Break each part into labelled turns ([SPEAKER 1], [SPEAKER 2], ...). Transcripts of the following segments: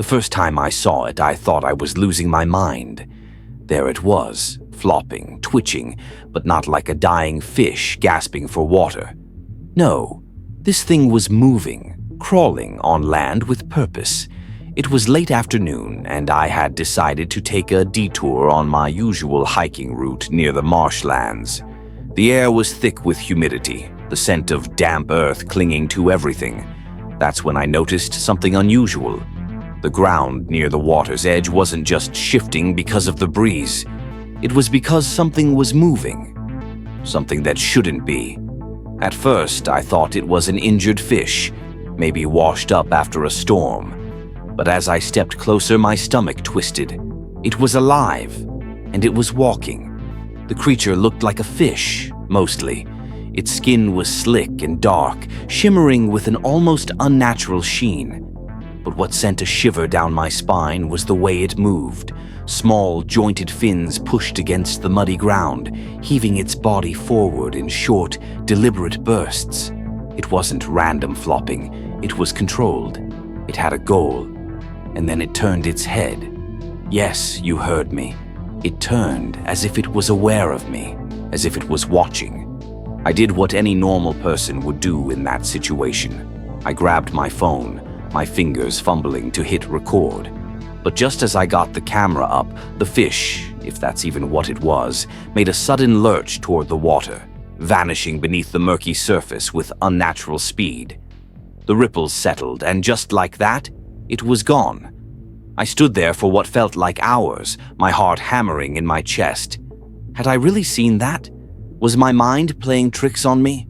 [SPEAKER 1] first time I saw it, I thought I was losing my mind. There it was, flopping, twitching, but not like a dying fish gasping for water. No, this thing was moving, crawling on land with purpose. It was late afternoon, and I had decided to take a detour on my usual hiking route near the marshlands. The air was thick with humidity, the scent of damp earth clinging to everything. That's when I noticed something unusual. The ground near the water's edge wasn't just shifting because of the breeze. It was because something was moving. Something that shouldn't be. At first, I thought it was an injured fish, maybe washed up after a storm. But as I stepped closer, my stomach twisted. It was alive, and it was walking. The creature looked like a fish, mostly. Its skin was slick and dark, shimmering with an almost unnatural sheen. But what sent a shiver down my spine was the way it moved. Small, jointed fins pushed against the muddy ground, heaving its body forward in short, deliberate bursts. It wasn't random flopping, it was controlled. It had a goal, and then it turned its head. Yes, you heard me. It turned as if it was aware of me, as if it was watching. I did what any normal person would do in that situation. I grabbed my phone, my fingers fumbling to hit record. But just as I got the camera up, the fish, if that's even what it was, made a sudden lurch toward the water, vanishing beneath the murky surface with unnatural speed. The ripples settled, and just like that, it was gone. I stood there for what felt like hours, my heart hammering in my chest. Had I really seen that? Was my mind playing tricks on me?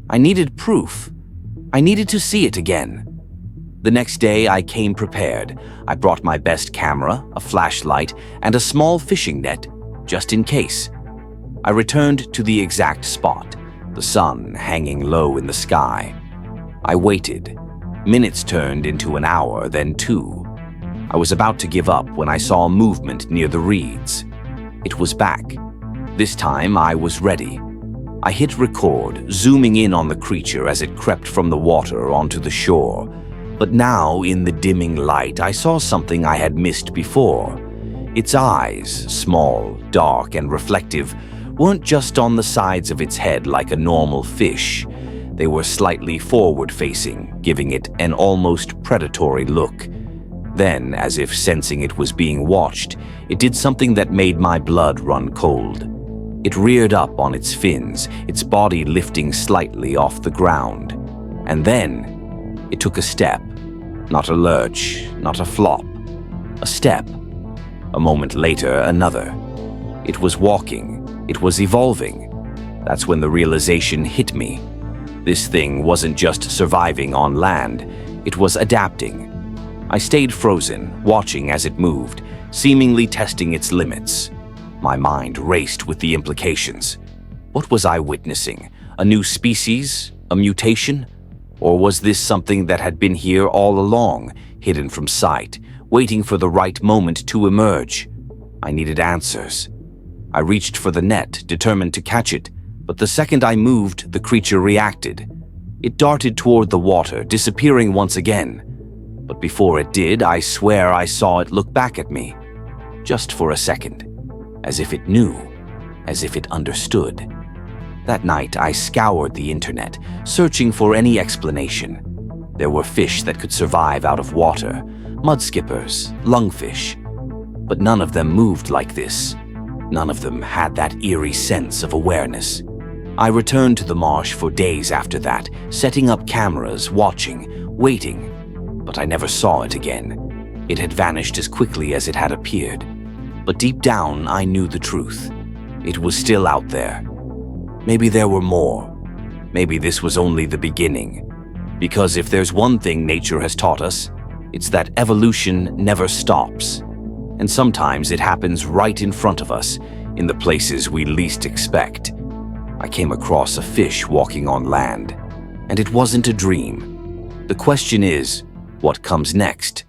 [SPEAKER 1] I needed proof. I needed to see it again. The next day, I came prepared. I brought my best camera, a flashlight, and a small fishing net, just in case. I returned to the exact spot, the sun hanging low in the sky. I waited. Minutes turned into an hour, then 2. I was about to give up when I saw movement near the reeds. It was back. This time, I was ready. I hit record, zooming in on the creature as it crept from the water onto the shore. But now, in the dimming light, I saw something I had missed before. Its eyes, small, dark, and reflective, weren't just on the sides of its head like a normal fish. They were slightly forward-facing, giving it an almost predatory look. Then, as if sensing it was being watched, it did something that made my blood run cold. It reared up on its fins, its body lifting slightly off the ground. And then, it took a step. Not a lurch, not a flop. A step. A moment later, another. It was walking. It was evolving. That's when the realization hit me. This thing wasn't just surviving on land. It was adapting. I stayed frozen, watching as it moved, seemingly testing its limits. My mind raced with the implications. What was I witnessing? A new species? A mutation? Or was this something that had been here all along, hidden from sight, waiting for the right moment to emerge? I needed answers. I reached for the net, determined to catch it, but the second I moved, the creature reacted. It darted toward the water, disappearing once again. But before it did, I swear I saw it look back at me. Just for a second. As if it knew. As if it understood. That night, I scoured the internet, searching for any explanation. There were fish that could survive out of water, mudskippers, lungfish. But none of them moved like this. None of them had that eerie sense of awareness. I returned to the marsh for days after that, setting up cameras, watching, waiting. But I never saw it again. It had vanished as quickly as it had appeared. But deep down, I knew the truth. It was still out there. Maybe there were more. Maybe this was only the beginning. Because if there's one thing nature has taught us, it's that evolution never stops. And sometimes it happens right in front of us, in the places we least expect. I came across a fish walking on land, and it wasn't a dream. The question is, what comes next?